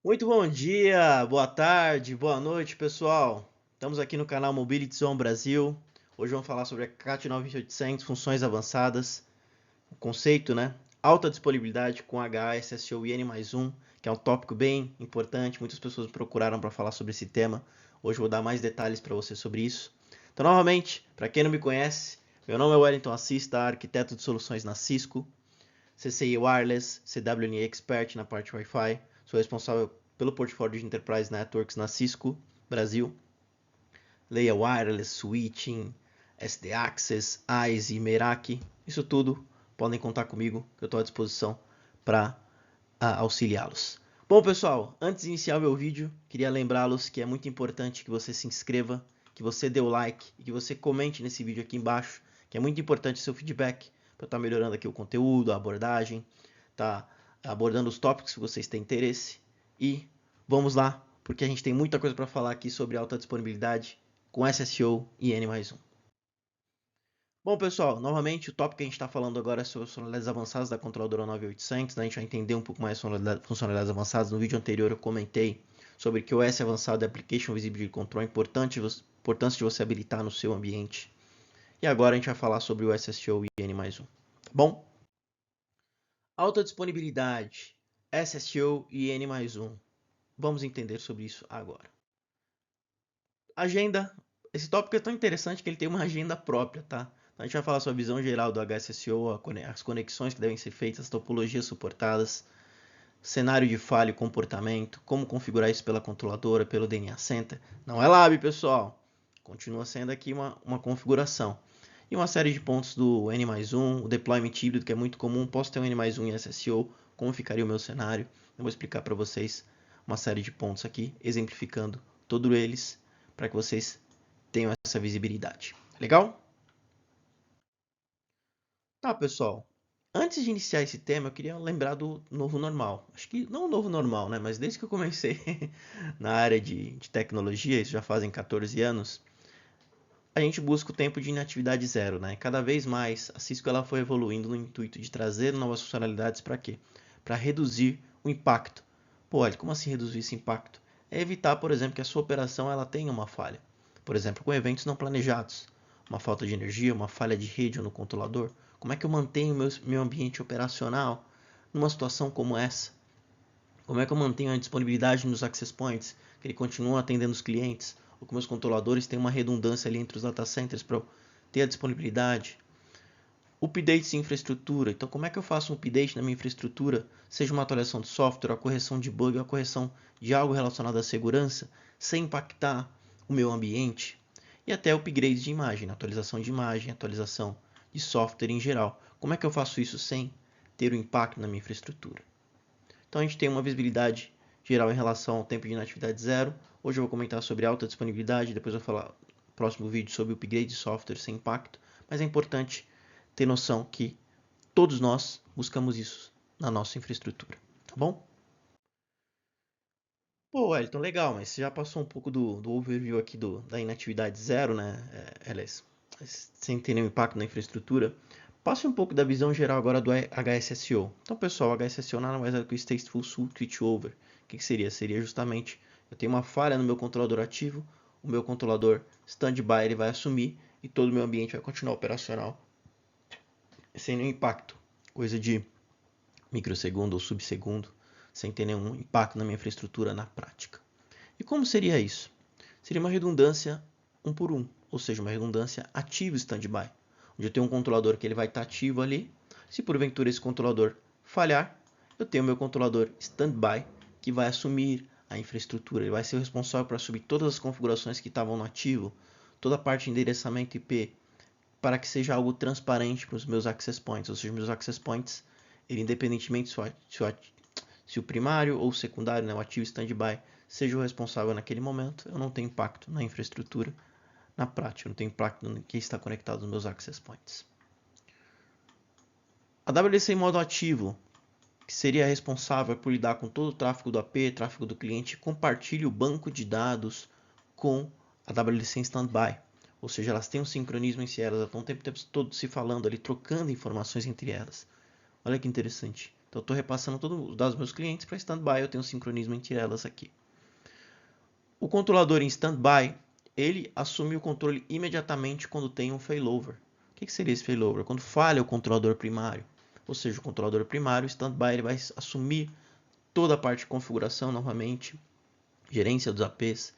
Muito bom dia, boa tarde, boa noite, pessoal. Estamos aqui no canal Mobility Zone Brasil. Hoje vamos falar sobre a CAT 9800, funções avançadas, o conceito, né? Alta disponibilidade com HASSO e N+1, que é um tópico bem importante. Muitas pessoas me procuraram para falar sobre esse tema. Hoje eu vou dar mais detalhes para você sobre isso. Então, novamente, para quem não me conhece, meu nome é Wellington Assis, tá? Arquiteto de soluções na Cisco. CCI Wireless, CWNE Expert na parte Wi-Fi. Sou responsável pelo portfólio de Enterprise Networks na Cisco Brasil. Leia Wireless, Switching, SD Access, ISE, Meraki. Isso tudo podem contar comigo, que eu estou à disposição para auxiliá-los. Bom, pessoal, antes de iniciar o meu vídeo, queria lembrá-los que é muito importante que você se inscreva, que você dê o like e que você comente nesse vídeo aqui embaixo, que é muito importante o seu feedback para eu estar melhorando aqui o conteúdo, a abordagem, tá abordando os tópicos que vocês têm interesse. E vamos lá, porque a gente tem muita coisa para falar aqui sobre alta disponibilidade com SSO e N+1. Bom, pessoal, novamente o tópico que a gente está falando agora é sobre funcionalidades avançadas da controladora 9800, né? A gente vai entender um pouco mais sobre funcionalidades avançadas. No vídeo anterior eu comentei sobre que o OS avançado é Application Visibility Control, importância de você habilitar no seu ambiente. E agora a gente vai falar sobre o SSO e N+1, tá bom? Alta disponibilidade, SSO e N+1. Vamos entender sobre isso agora. Agenda. Esse tópico é tão interessante que ele tem uma agenda própria, tá? A gente vai falar sobre a visão geral do HSSO, as conexões que devem ser feitas, as topologias suportadas, cenário de falha e comportamento, como configurar isso pela controladora, pelo DNA Center. Não é lab, pessoal. Continua sendo aqui uma configuração. E uma série de pontos do N+1, o deployment híbrido, que é muito comum. Posso ter um N+1 em SSO, como ficaria o meu cenário? Eu vou explicar para vocês uma série de pontos aqui, exemplificando todos eles, para que vocês tenham essa visibilidade. Legal? Tá, pessoal. Antes de iniciar esse tema, eu queria lembrar do novo normal. Acho que não o novo normal, né? Mas desde que eu comecei na área de tecnologia, isso já fazem 14 anos, a gente busca o tempo de inatividade zero, né? Cada vez mais a Cisco ela foi evoluindo no intuito de trazer novas funcionalidades para quê? Para reduzir o impacto. Pô, olha, como assim reduzir esse impacto? É evitar, por exemplo, que a sua operação ela tenha uma falha. Por exemplo, com eventos não planejados, uma falta de energia, uma falha de rede ou no controlador. Como é que eu mantenho meu ambiente operacional numa situação como essa? Como é que eu mantenho a disponibilidade nos access points, que ele continua atendendo os clientes, ou que meus controladores têm uma redundância ali entre os data centers para eu ter a disponibilidade. Updates de infraestrutura. Então, como é que eu faço um update na minha infraestrutura, seja uma atualização de software, a correção de bug, a correção de algo relacionado à segurança, sem impactar o meu ambiente? E até upgrades de imagem, atualização de imagem, atualização de software em geral. Como é que eu faço isso sem ter um impacto na minha infraestrutura? Então a gente tem uma visibilidade geral em relação ao tempo de inatividade zero. Hoje eu vou comentar sobre alta disponibilidade, depois eu vou falar no próximo vídeo sobre upgrade de software sem impacto, mas é importante ter noção que todos nós buscamos isso na nossa infraestrutura, tá bom? Pô, Wellington, legal, mas você já passou um pouco do overview aqui da inatividade zero, né? Aliás, sem ter nenhum impacto na infraestrutura. Passe um pouco da visão geral agora do HSSO. Então, pessoal, o HSSO nada mais é que o Stateful Switchover. O que seria? Seria justamente, eu tenho uma falha no meu controlador ativo, o meu controlador standby ele vai assumir e todo o meu ambiente vai continuar operacional sem nenhum impacto. Coisa de microsegundo ou subsegundo, sem ter nenhum impacto na minha infraestrutura na prática. E como seria isso? Seria uma redundância um por um, ou seja, uma redundância ativo standby, onde eu tenho um controlador que ele vai estar ativo ali. Se porventura esse controlador falhar, eu tenho meu controlador standby que vai assumir a infraestrutura, ele vai ser o responsável por assumir todas as configurações que estavam no ativo, toda a parte de endereçamento IP, para que seja algo transparente para os meus access points, ou seja, meus access points, ele, independentemente se o primário ou o secundário, né, o ativo standby, seja o responsável naquele momento, eu não tenho impacto na infraestrutura, na prática, eu não tenho impacto no que está conectado nos meus access points. A WDC em modo ativo, que seria responsável por lidar com todo o tráfego do AP, tráfego do cliente, compartilha o banco de dados com a WDC em standby. Ou seja, elas têm um sincronismo entre elas, elas estão o tempo todo se falando ali, trocando informações entre elas. Olha que interessante. Então eu estou repassando todos os dados dos meus clientes para standby, eu tenho um sincronismo entre elas aqui. O controlador em standby, ele assume o controle imediatamente quando tem um failover. O que seria esse failover? Quando falha o controlador primário. Ou seja, o controlador primário, o standby, ele vai assumir toda a parte de configuração novamente, gerência dos APs,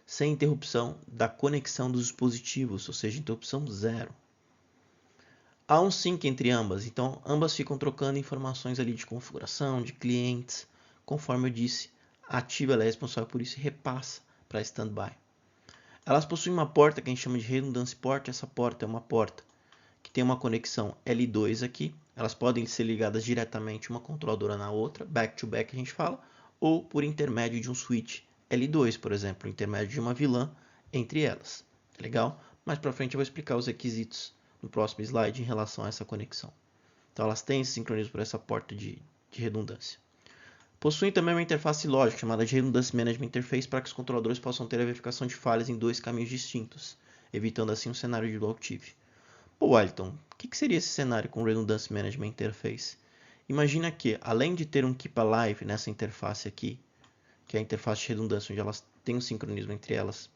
sem interrupção da conexão dos dispositivos, ou seja, interrupção zero. Há um sync entre ambas, então ambas ficam trocando informações ali de configuração, de clientes, conforme eu disse, a ativa ela é responsável por isso e repassa para standby. Elas possuem uma porta que a gente chama de redundância port, essa porta é uma porta que tem uma conexão L2 aqui, elas podem ser ligadas diretamente uma controladora na outra, back to back a gente fala, ou por intermédio de um switch L2, por exemplo, intermédio de uma VLAN entre elas. Legal? Mais para frente eu vou explicar os requisitos no próximo slide em relação a essa conexão. Então elas têm esse sincronismo por essa porta de redundância. Possuem também uma interface lógica chamada de Redundance Management Interface para que os controladores possam ter a verificação de falhas em dois caminhos distintos, evitando assim um cenário de dual active. Pô, Wellington, o que seria esse cenário com Redundance Management Interface? Imagina que, além de ter um Keep Alive nessa interface aqui, que é a interface de redundância, onde elas têm um sincronismo entre elas,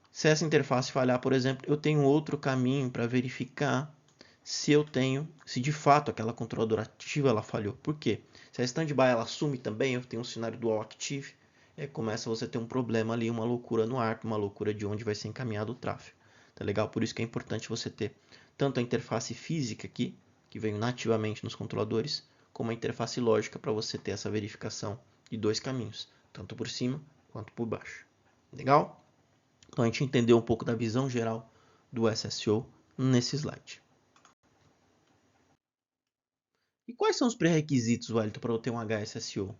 se essa interface falhar, por exemplo, eu tenho outro caminho para verificar se de fato aquela controladora ativa ela falhou. Por quê? Se a standby ela assume também, eu tenho um cenário dual active, começa você a ter um problema ali, uma loucura no ARP, uma loucura de onde vai ser encaminhado o tráfego. Tá legal? Por isso que é importante você ter tanto a interface física aqui, que vem nativamente nos controladores, como a interface lógica para você ter essa verificação de dois caminhos, tanto por cima quanto por baixo. Legal? Então a gente entendeu um pouco da visão geral do SSO nesse slide. E quais são os pré-requisitos, Wellington, para eu ter um HSSO?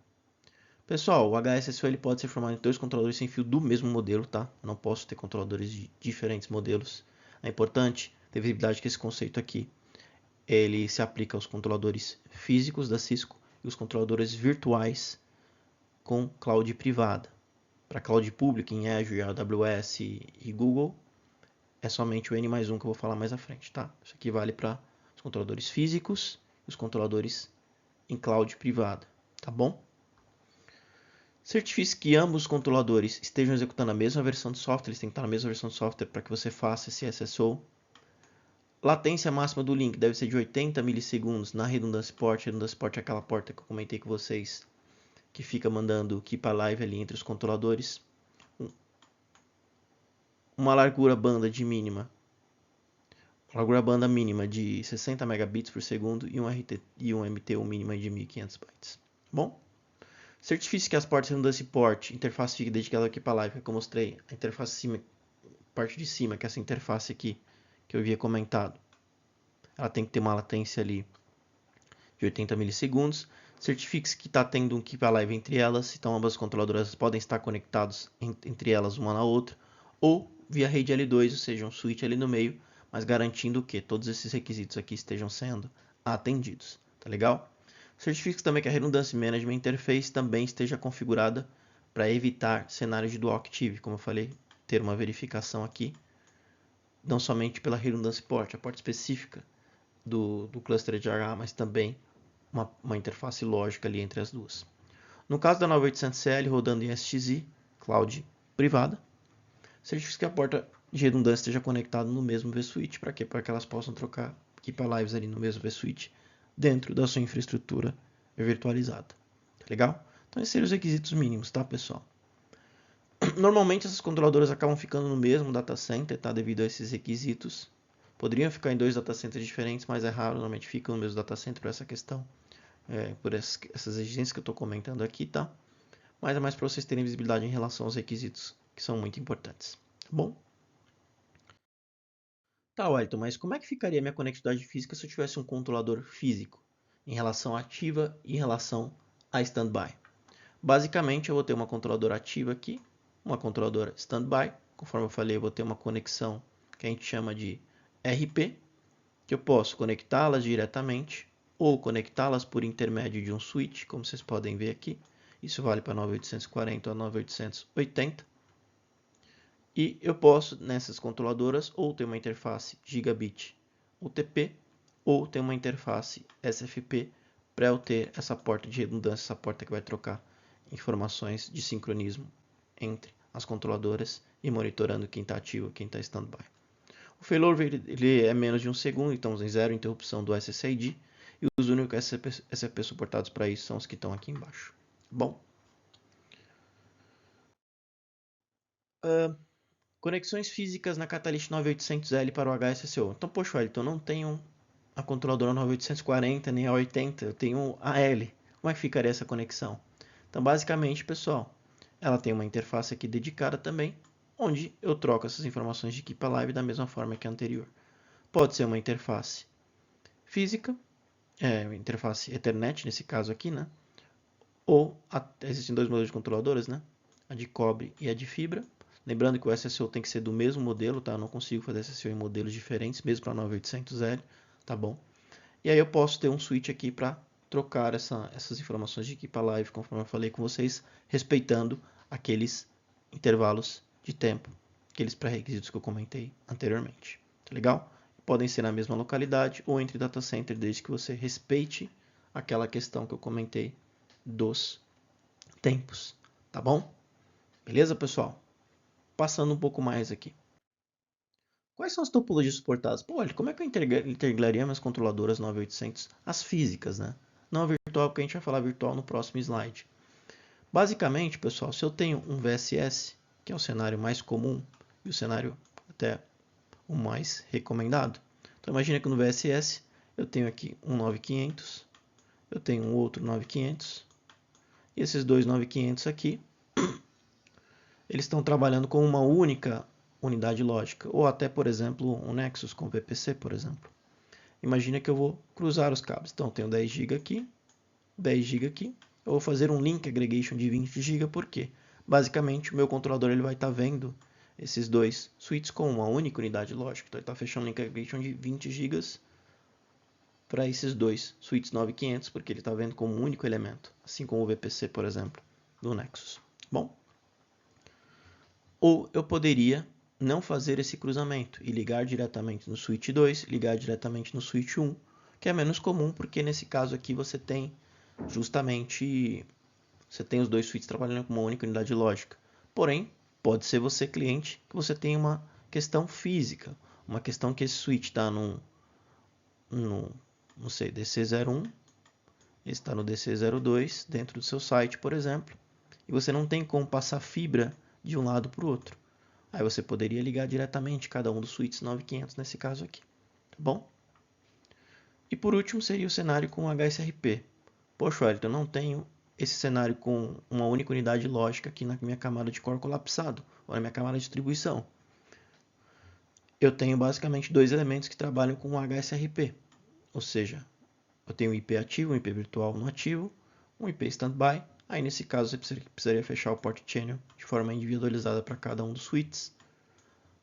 Pessoal, o HSSO ele pode ser formado em dois controladores sem fio do mesmo modelo, tá? Eu não posso ter controladores de diferentes modelos. É importante ter visibilidade que esse conceito aqui ele se aplica aos controladores físicos da Cisco e os controladores virtuais com cloud privada. Para cloud pública em Azure, AWS e Google, é somente o N+1 que eu vou falar mais à frente, tá? Isso aqui vale para os controladores físicos e os controladores em cloud privada, tá bom? Certifique que ambos os controladores estejam executando a mesma versão de software, eles têm que estar na mesma versão de software para que você faça esse SSO. Latência máxima do link deve ser de 80 milissegundos na redundância port. Redundância port é aquela porta que eu comentei com vocês, que fica mandando keep alive ali entre os controladores. Uma largura banda mínima de 60 megabits por segundo e um MTU mínima de 1500 bytes. Bom? Certifique que as portas redundância port, interface fica dedicada ao keep alive, que eu mostrei, a interface cima, parte de cima, que é essa interface aqui, que eu havia comentado. Ela tem que ter uma latência ali de 80 milissegundos. Certifique-se que está tendo um keep alive entre elas, então ambas as controladoras podem estar conectadas entre elas uma na outra, ou via rede L2, ou seja, um switch ali no meio, mas garantindo que todos esses requisitos aqui estejam sendo atendidos. Tá legal? Certifique-se também que a Redundance Management Interface também esteja configurada para evitar cenários de dual active, como eu falei, ter uma verificação aqui, não somente pela Redundance Port, a porta específica do cluster de RH, mas também uma interface lógica ali entre as duas. No caso da 9800CL rodando em SXI, cloud privada, certifique que a porta de redundância esteja conectada no mesmo vSwitch. Para quê? Para que elas possam trocar keep alives ali no mesmo vSwitch dentro da sua infraestrutura virtualizada. Tá legal? Então esses seriam os requisitos mínimos, tá, pessoal? Normalmente essas controladoras acabam ficando no mesmo data center, tá? Devido a esses requisitos. Poderiam ficar em dois data centers diferentes, mas é raro, normalmente ficam no mesmo data center por essa questão, por essas exigências que eu estou comentando aqui, tá? Mas é mais para vocês terem visibilidade em relação aos requisitos, que são muito importantes, tá bom? Tá, Wellington, mas como é que ficaria a minha conectividade física se eu tivesse um controlador físico em relação à ativa e em relação a standby? Basicamente, eu vou ter uma controladora ativa aqui, uma controladora standby. Conforme eu falei, eu vou ter uma conexão que a gente chama de RP, que eu posso conectá-las diretamente ou conectá-las por intermédio de um switch, como vocês podem ver aqui. Isso vale para 9840 ou 9880. E eu posso, nessas controladoras, ou ter uma interface Gigabit UTP, ou ter uma interface SFP para eu ter essa porta de redundância, essa porta que vai trocar informações de sincronismo entre as controladoras e monitorando quem está ativo e quem está standby. O failover ele é menos de 1 segundo, então tem zero interrupção do SSID, e os únicos SCP suportados para isso são os que estão aqui embaixo. Bom, conexões físicas na Catalyst 9800L para o HSSO. Então, poxa, Wellington, eu não tenho a controladora 9840 nem a 80, eu tenho a L. Como é que ficaria essa conexão? Então, basicamente, pessoal, ela tem uma interface aqui dedicada também, onde eu troco essas informações de Keep Alive da mesma forma que a anterior. Pode ser uma interface física, interface Ethernet nesse caso aqui, né? Ou existem dois modelos de controladoras, né? A de cobre e a de fibra. Lembrando que o SSO tem que ser do mesmo modelo, tá? Eu não consigo fazer SSO em modelos diferentes, mesmo para 9800L, tá bom? E aí eu posso ter um switch aqui para trocar essas informações de Keep Alive, conforme eu falei com vocês, respeitando aqueles intervalos de tempo, aqueles pré-requisitos que eu comentei anteriormente. Tá legal? Podem ser na mesma localidade ou entre data center, desde que você respeite aquela questão que eu comentei dos tempos, tá bom? Beleza, pessoal? Passando um pouco mais aqui. Quais são as topologias suportadas? Pô, olha, como é que eu integraria minhas controladoras 9800, as físicas, né? Não a virtual, porque a gente vai falar virtual no próximo slide. Basicamente, pessoal, se eu tenho um VSS, que é o cenário mais comum e o cenário até o mais recomendado. Então imagina que no VSS eu tenho aqui um 9500, eu tenho um outro 9500, e esses dois 9500 aqui, eles estão trabalhando com uma única unidade lógica, ou até, por exemplo, um Nexus com VPC, por exemplo. Imagina que eu vou cruzar os cabos. Então, eu tenho 10 GB aqui, 10 GB aqui. Eu vou fazer um link aggregation de 20 GB, por quê? Basicamente, o meu controlador ele vai estar vendo esses dois switches com uma única unidade lógica. Então, ele está fechando um link aggregation de 20 GB para esses dois switches 9500, porque ele está vendo como um único elemento, assim como o VPC, por exemplo, do Nexus. Bom, ou eu poderia não fazer esse cruzamento e ligar diretamente no switch 2, ligar diretamente no switch 1, que é menos comum, porque nesse caso aqui você tem justamente os dois switches trabalhando com uma única unidade lógica. Porém, pode ser você cliente que você tem uma questão física, uma questão que esse switch está no DC01, está no DC02 dentro do seu site, por exemplo, e você não tem como passar fibra de um lado para o outro. Aí você poderia ligar diretamente cada um dos switches 9500 nesse caso aqui, tá bom? E por último seria o cenário com HSRP. Poxa, Wellington, eu não tenho esse cenário com uma única unidade lógica aqui na minha camada de core colapsado, ou na minha camada de distribuição. Eu tenho basicamente dois elementos que trabalham com HSRP, ou seja, eu tenho um IP ativo, um IP virtual não ativo, um IP standby. Aí nesse caso você precisaria fechar o port channel de forma individualizada para cada um dos switches,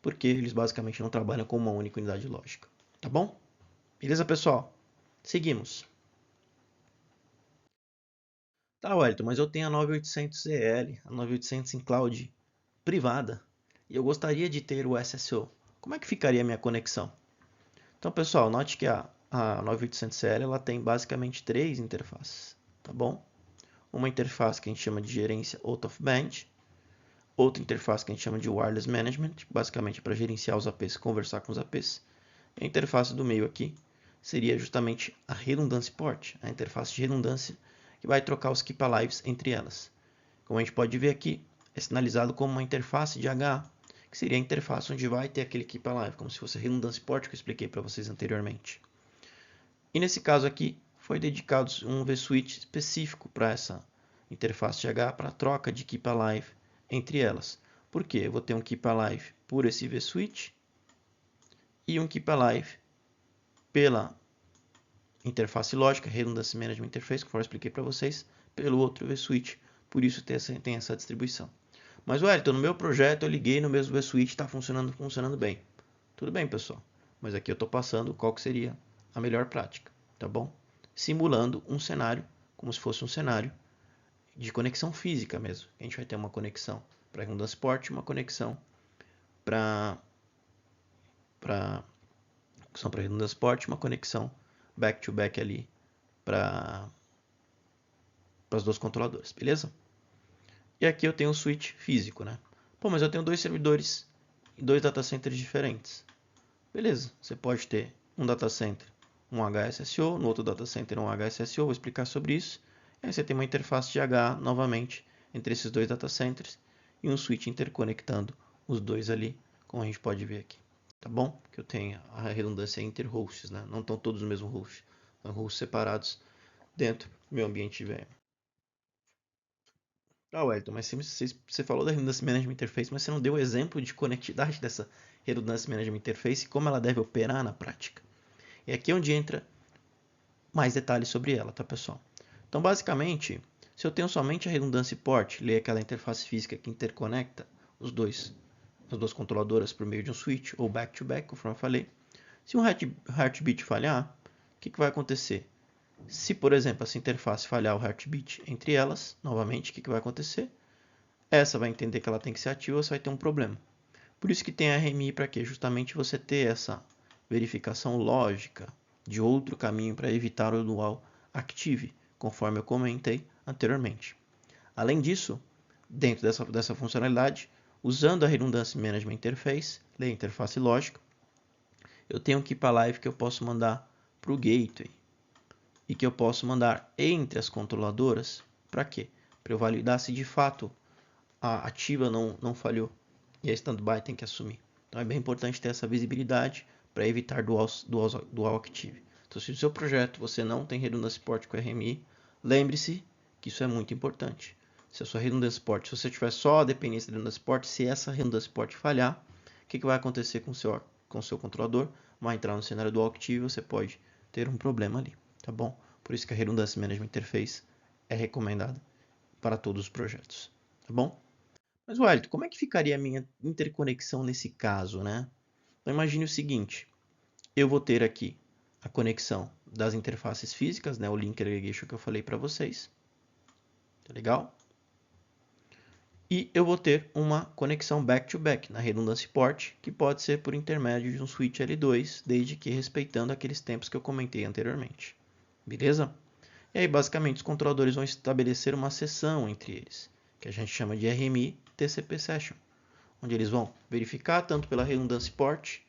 porque eles basicamente não trabalham com uma única unidade lógica. Tá bom? Beleza, pessoal? Seguimos. Tá, Wellington, mas eu tenho a 9800EL, a 9800 em cloud privada, e eu gostaria de ter o SSO. Como é que ficaria a minha conexão? Então, pessoal, note que a 9800EL ela tem basicamente três interfaces, tá bom? Uma interface que a gente chama de gerência out of band, outra interface que a gente chama de wireless management, basicamente para gerenciar os APs, conversar com os APs. E a interface do meio aqui seria justamente a redundância port, a interface de redundância que vai trocar os keep alives entre elas. Como a gente pode ver aqui, é sinalizado como uma interface de HA, que seria a interface onde vai ter aquele keep alive, como se fosse a redundância port que eu expliquei para vocês anteriormente. E nesse caso aqui, foi dedicado um vSwitch específico para essa interface de HA para troca de keep alive entre elas. Por quê? Eu vou ter um keep alive por esse vSwitch e um keep alive pela interface lógica, Redundancy Management Interface, conforme eu expliquei para vocês, pelo outro vSwitch. Por isso tem essa distribuição. Mas, Wellington, no meu projeto eu liguei no mesmo vSwitch, está funcionando bem. Tudo bem, pessoal. Mas aqui eu estou passando qual que seria a melhor prática, tá bom? Simulando um cenário, como se fosse um cenário de conexão física mesmo. A gente vai ter uma conexão para redundância port, uma conexão para redundância port, uma conexão back-to-back ali para para as duas controladoras, beleza? E aqui eu tenho um switch físico, né? Pô, mas eu tenho dois servidores e dois data centers diferentes. Beleza, você pode ter um data center, um HSSO, no outro data center um HSSO, vou explicar sobre isso. E aí você tem uma interface de H novamente entre esses dois data centers e um switch interconectando os dois ali, como a gente pode ver aqui. Tá bom? Que eu tenho a redundância inter-hosts, né? Não estão todos no mesmo host, são hosts separados dentro do meu ambiente de VM. Ah, Wellington, mas você falou da Redundância Management Interface, mas você não deu o exemplo de conectividade dessa Redundância Management Interface e como ela deve operar na prática. E aqui é onde entra mais detalhes sobre ela, tá, pessoal? Então, basicamente, se eu tenho somente a redundância port, ler aquela interface física que interconecta as duas controladoras por meio de um switch ou back-to-back, conforme eu falei, se um heartbeat falhar, o que vai acontecer? Se, por exemplo, essa interface falhar o heartbeat entre elas, novamente, o que vai acontecer? Essa vai entender que ela tem que ser ativa, você vai ter um problema. Por isso que tem a RMI para quê? Justamente você ter essa verificação lógica de outro caminho para evitar o dual active, conforme eu comentei anteriormente. Além disso, dentro dessa funcionalidade, usando a Redundância Management Interface, a interface lógica, eu tenho um Keep Alive que eu posso mandar para o gateway e que eu posso mandar entre as controladoras. Para quê? Para eu validar se de fato a ativa não falhou e a standby tem que assumir. Então é bem importante ter essa visibilidade para evitar dual active. Então, se no seu projeto você não tem redundância port com RMI, lembre-se que isso é muito importante. Se a sua redundância port, se você tiver só a dependência da redundância port, se essa redundância port falhar, o que vai acontecer com o seu controlador? Vai entrar no cenário dual active e você pode ter um problema ali, tá bom? Por isso que a redundância management interface é recomendada para todos os projetos, tá bom? Mas, Wellington, como é que ficaria a minha interconexão nesse caso, né? Então, imagine o seguinte, eu vou ter aqui a conexão das interfaces físicas, né? O link aggregation que eu falei para vocês, tá legal? E eu vou ter uma conexão back-to-back na redundância port, que pode ser por intermédio de um switch L2, desde que respeitando aqueles tempos que eu comentei anteriormente. Beleza? E aí, basicamente, os controladores vão estabelecer uma sessão entre eles, que a gente chama de RMI TCP Session, onde eles vão verificar tanto pela redundância port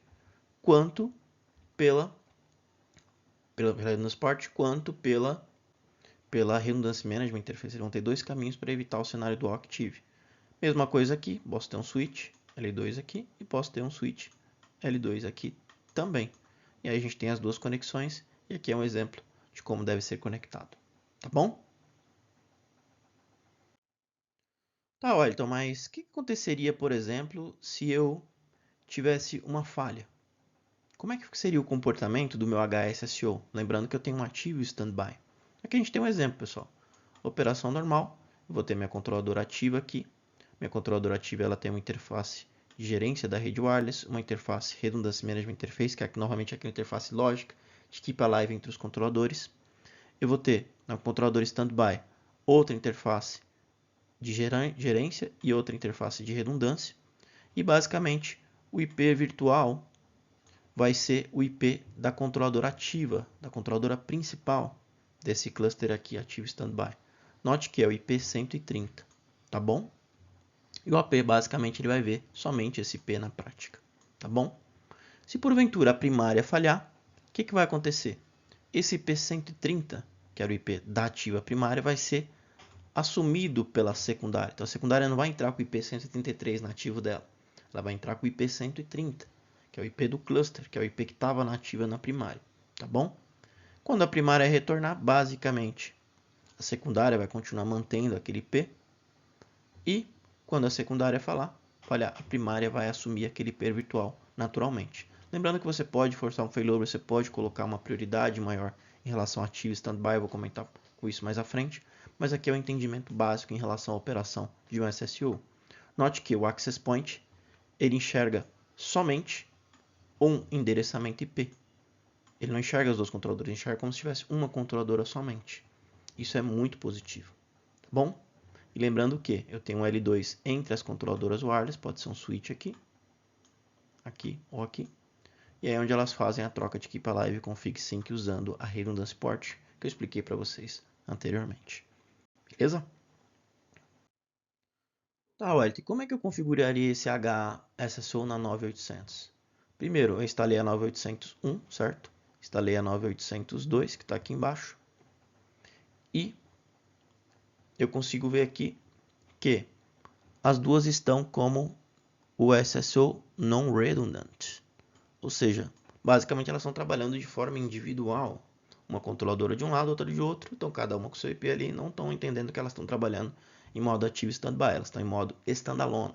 quanto pela redundância port quanto pela redundância management interface. Eles vão ter dois caminhos para evitar o cenário do active. Mesma coisa aqui, posso ter um switch L2 aqui e posso ter um switch L2 aqui também. E aí a gente tem as duas conexões e aqui é um exemplo de como deve ser conectado. Tá bom? Tá, Wellington, mas o que aconteceria, por exemplo, se eu tivesse uma falha? Como é que seria o comportamento do meu HSSO? Lembrando que eu tenho um ativo e standby. Aqui a gente tem um exemplo, pessoal. Operação normal, eu vou ter minha controladora ativa aqui. Minha controladora ativa ela tem uma interface de gerência da rede wireless, uma interface Redundância Management Interface, que é novamente aqui uma interface lógica de Keep Alive entre os controladores. Eu vou ter na controladora standby outra interface de gerência e outra interface de redundância. E basicamente o IP virtual vai ser o IP da controladora ativa, da controladora principal desse cluster aqui, ativo standby. Note que é o IP 130, tá bom? E o AP basicamente ele vai ver somente esse IP na prática, tá bom? Se porventura a primária falhar, o que vai acontecer? Esse IP 130, que era o IP da ativa primária, vai ser assumido pela secundária. Então a secundária não vai entrar com o IP 133 nativo dela, ela vai entrar com o IP 130, que é o IP do cluster, que é o IP que estava nativa na primária, tá bom? Quando a primária retornar, basicamente, a secundária vai continuar mantendo aquele IP e quando a secundária falhar, a primária vai assumir aquele IP virtual naturalmente. Lembrando que você pode forçar um failover, você pode colocar uma prioridade maior em relação a ativo e standby, eu vou comentar com isso mais à frente, mas aqui é o entendimento básico em relação à operação de um SSO. Note que o Access Point ele enxerga somente um endereçamento IP. Ele não enxerga os dois controladores, ele enxerga como se tivesse uma controladora somente. Isso é muito positivo. Tá bom? E lembrando que eu tenho um L2 entre as controladoras wireless, pode ser um switch aqui, aqui ou aqui. E aí é onde elas fazem a troca de Keep Alive com Config Sync usando a Redundância Port, que eu expliquei para vocês anteriormente. Beleza? Tá, Wellington, como é que eu configuraria esse HSSO na 9800? Primeiro, eu instalei a 9801, certo? Instalei a 9802, que está aqui embaixo. E eu consigo ver aqui que as duas estão como o SSO non-redundant. Ou seja, basicamente elas estão trabalhando de forma individual. Uma controladora de um lado, outra de outro. Então cada uma com seu IP ali, não estão entendendo que elas estão trabalhando em modo ativo standby. Elas estão em modo standalone.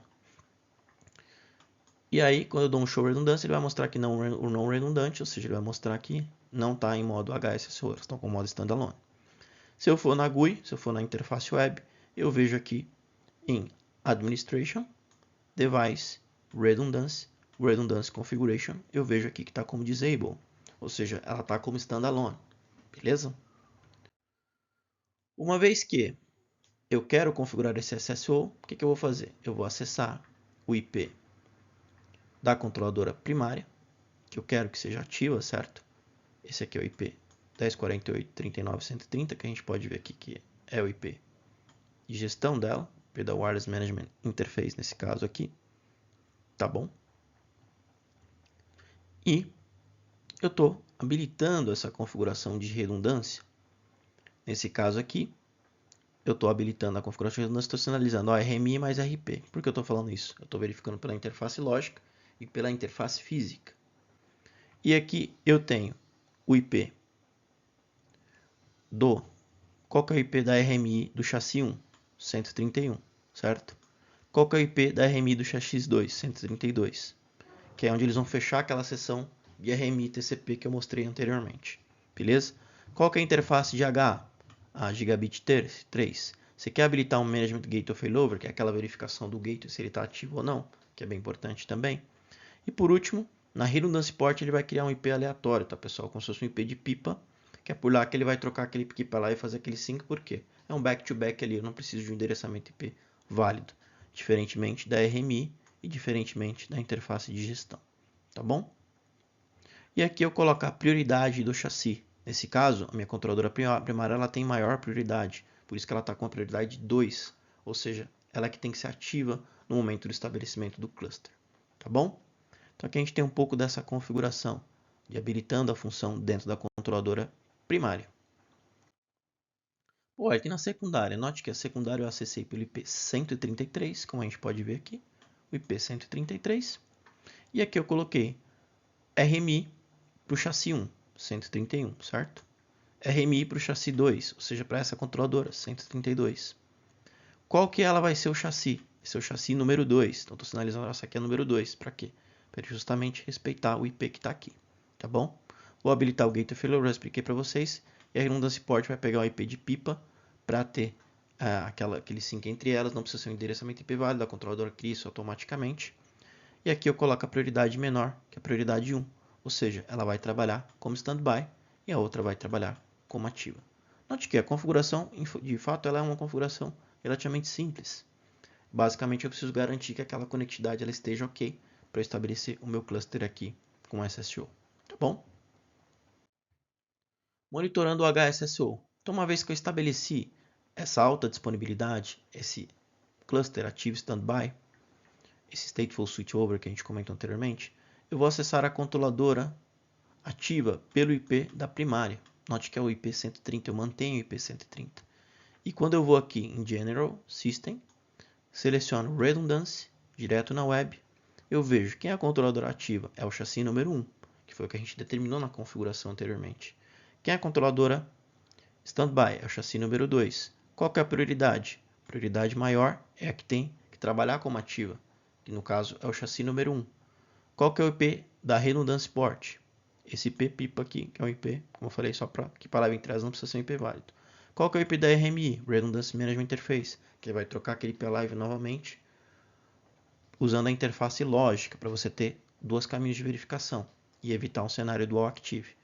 E aí, quando eu dou um show redundância, ele vai mostrar que o não redundante, ou seja, ele vai mostrar que não está em modo HSSO, elas estão com modo standalone. Se eu for na GUI, se eu for na interface web, eu vejo aqui em Administration, Device, Redundancy, Redundancy Configuration, eu vejo aqui que está como Disable, ou seja, ela está como standalone, beleza? Uma vez que eu quero configurar esse SSO, o que eu vou fazer? Eu vou acessar o IP da controladora primária, que eu quero que seja ativa, certo? Esse aqui é o IP 1048.39.130, que a gente pode ver aqui que é o IP de gestão dela, IP da Wireless Management Interface nesse caso aqui, tá bom? E eu estou habilitando essa configuração de redundância. Nesse caso aqui, eu estou habilitando a configuração de redundância, estou sinalizando RMI mais RP. Por que eu estou falando isso? Eu estou verificando pela interface lógica e pela interface física. E aqui eu tenho o IP do... Qual que é o IP da RMI do chassi 1? 131, certo? Qual que é o IP da RMI do chassi 2? 132. Que é onde eles vão fechar aquela seção de RMI TCP que eu mostrei anteriormente. Beleza? Qual que é a interface de H? A Gigabit 3. Você quer habilitar um Management Gateway Failover, que é aquela verificação do gateway se ele está ativo ou não, que é bem importante também. E por último, na Redundancy Port ele vai criar um IP aleatório, tá pessoal? Como se fosse um IP de pipa, que é por lá que ele vai trocar aquele IP para lá e fazer aquele sync, por quê? É um back-to-back ali, eu não preciso de um endereçamento IP válido, diferentemente da RMI e diferentemente da interface de gestão, tá bom? E aqui eu coloco a prioridade do chassi. Nesse caso, a minha controladora primária ela tem maior prioridade, por isso que ela está com a prioridade 2, ou seja, ela é que tem que ser ativa no momento do estabelecimento do cluster, tá bom? Então aqui a gente tem um pouco dessa configuração de habilitando a função dentro da controladora primária. Olha, aqui na secundária, note que a secundária eu acessei pelo IP 133, como a gente pode ver aqui, o IP 133, e aqui eu coloquei RMI para o chassi 1, 131, certo? RMI para o chassi 2, ou seja, para essa controladora, 132. Qual que ela vai ser o chassi? Esse é o chassi número 2, então estou sinalizando essa aqui é número 2, para quê? Para justamente respeitar o IP que está aqui, tá bom? Vou habilitar o Gateway Failover, já expliquei para vocês, e a Redundancy Port vai pegar o IP de pipa para ter aquele sync entre elas, não precisa ser um endereçamento IP válido, a controladora cria isso automaticamente. E aqui eu coloco a prioridade menor, que é a prioridade 1, ou seja, ela vai trabalhar como standby e a outra vai trabalhar como ativa. Note que a configuração, de fato, ela é uma configuração relativamente simples. Basicamente, eu preciso garantir que aquela conectividade ela esteja ok para estabelecer o meu cluster aqui com SSO. Tá bom? Monitorando o HSSO. Então, uma vez que eu estabeleci essa alta disponibilidade, esse cluster ativo standby, esse stateful switchover que a gente comentou anteriormente, eu vou acessar a controladora ativa pelo IP da primária. Note que é o IP 130, eu mantenho o IP 130. E quando eu vou aqui em General System, seleciono Redundancy, direto na web, eu vejo quem é a controladora ativa é o chassi número 1, que foi o que a gente determinou na configuração anteriormente. Quem é a controladora Standby é o chassi número 2. Qual que é a prioridade? A prioridade maior é a que tem que trabalhar como ativa, que no caso é o chassi número 1. Qual que é o IP da Redundancy Port? Esse IP pipa aqui, que é um IP, como eu falei, só para que palavra entre elas não precisa ser um IP válido. Qual que é o IP da RMI? Redundancy Management Interface, que vai trocar aquele IP live novamente, usando a interface lógica, para você ter dois caminhos de verificação e evitar um cenário dual active.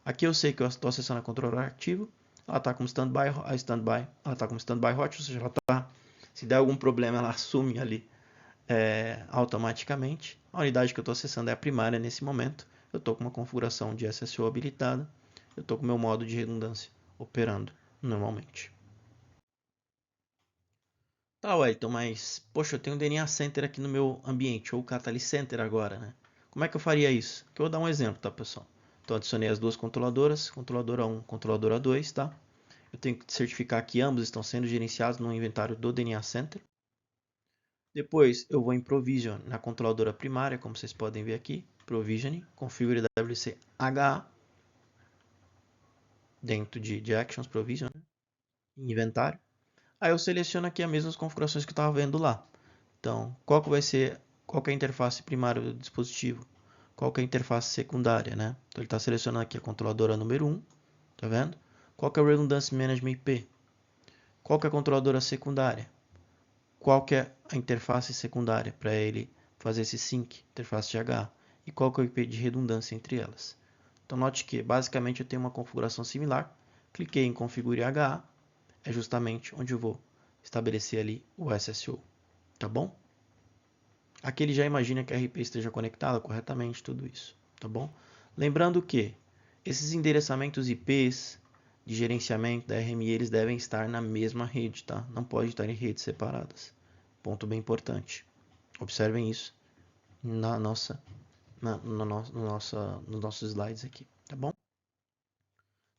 Aqui eu sei que eu estou acessando a controladora ativo, ela está como standby, ela está como standby hot, ou seja, ela está, se der algum problema, ela assume ali automaticamente. A unidade que eu estou acessando é a primária nesse momento. Eu estou com uma configuração de SSO habilitada. Eu estou com o meu modo de redundância operando normalmente. Ah, Wellington, mas, poxa, eu tenho um DNA Center aqui no meu ambiente, ou Catalyst Center agora, né? Como é que eu faria isso? Que eu vou dar um exemplo, tá, pessoal? Então, adicionei as duas controladoras, controladora 1, controladora 2, tá? Eu tenho que certificar que ambos estão sendo gerenciados no inventário do DNA Center. Depois, eu vou em Provision na controladora primária, como vocês podem ver aqui. Provisioning, configure WC HA, dentro de Actions Provision, né? Inventário. Aí eu seleciono aqui as mesmas configurações que eu estava vendo lá. Então, qual que vai ser, qual que é a interface primária do dispositivo? Qual que é a interface secundária, né? Então ele está selecionando aqui a controladora número 1, tá vendo? Qual que é o Redundancy Management IP? Qual que é a controladora secundária? Qual que é a interface secundária para ele fazer esse sync, interface de H? E qual que é o IP de redundância entre elas? Então note que basicamente eu tenho uma configuração similar. Cliquei em Configure HA, é justamente onde eu vou estabelecer ali o SSO, tá bom? Aqui ele já imagina que a RP esteja conectada corretamente, tudo isso, tá bom? Lembrando que esses endereçamentos IPs de gerenciamento da RMI, eles devem estar na mesma rede, tá? Não pode estar em redes separadas. Ponto bem importante. Observem isso na nossa, nos nossos slides aqui, tá bom?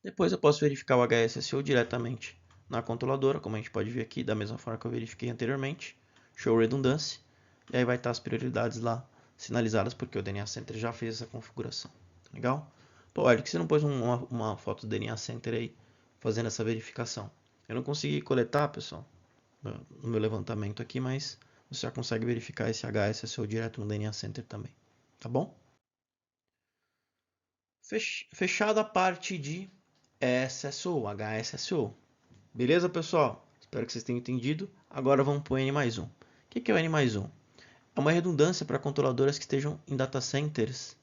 Depois eu posso verificar o HSSO diretamente na controladora, como a gente pode ver aqui, da mesma forma que eu verifiquei anteriormente. Show Redundância. E aí vai estar as prioridades lá sinalizadas, porque o DNA Center já fez essa configuração. Legal? Pô, olha, que você não pôs uma foto do DNA Center aí, fazendo essa verificação. Eu não consegui coletar, pessoal, no meu levantamento aqui, mas você já consegue verificar esse HSSO direto no DNA Center também. Tá bom? Fechada a parte de SSO, HSSO. Beleza, pessoal? Espero que vocês tenham entendido. Agora vamos para o N mais 1. O que é o N mais 1? É uma redundância para controladoras que estejam em data centers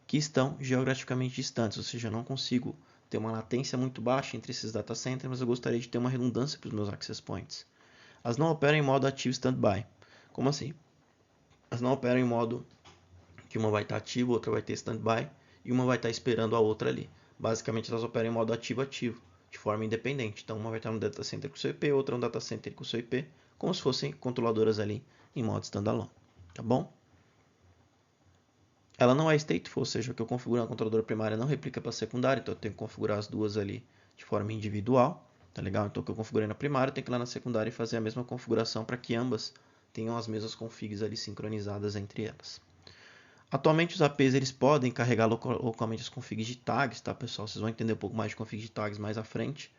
que estão geograficamente distantes, ou seja, eu não consigo ter uma latência muito baixa entre esses data centers, mas eu gostaria de ter uma redundância para os meus access points. As não operam em modo ativo standby. Como assim? As não operam em modo que uma vai estar ativa, outra vai ter standby e uma vai estar esperando a outra ali. Basicamente, elas operam em modo ativo-ativo, de forma independente. Então, uma vai estar no data center com o seu IP, outra no data center com o seu IP, como se fossem controladoras ali em modo standalone. Tá bom? Ela não é stateful, ou seja, o que eu configuro na controladora primária não replica para a secundária, então eu tenho que configurar as duas ali de forma individual. Tá legal? Então, o que eu configurei na primária, eu tenho que ir lá na secundária e fazer a mesma configuração para que ambas tenham as mesmas configs ali sincronizadas entre elas. Atualmente os APs eles podem carregar localmente as configs de tags, tá, pessoal? Vocês vão entender um pouco mais de config de tags mais à frente.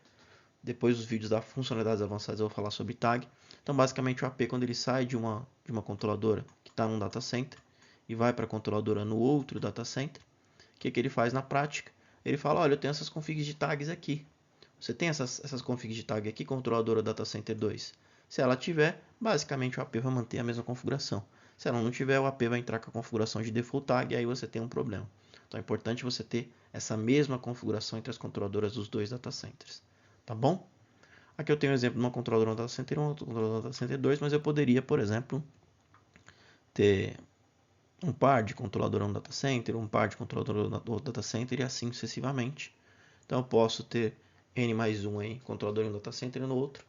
Depois dos vídeos da funcionalidades avançadas eu vou falar sobre tag. Então basicamente o AP quando ele sai de uma controladora que está num data center e vai para a controladora no outro data center, o que ele faz na prática? Ele fala, olha, eu tenho essas configs de tags aqui. Você tem essas configs de tag aqui, controladora data center 2. Se ela tiver, basicamente o AP vai manter a mesma configuração. Se ela não tiver, o AP vai entrar com a configuração de default tag e aí você tem um problema. Então é importante você ter essa mesma configuração entre as controladoras dos dois data centers. Tá bom? Aqui eu tenho um exemplo de uma controladora no data center 1, outra controladora no data center 2, mas eu poderia, por exemplo, ter um par de controladora no data center, um par de controladora no outro data center e assim sucessivamente. Então eu posso ter N mais um em controlador em um data center e no outro.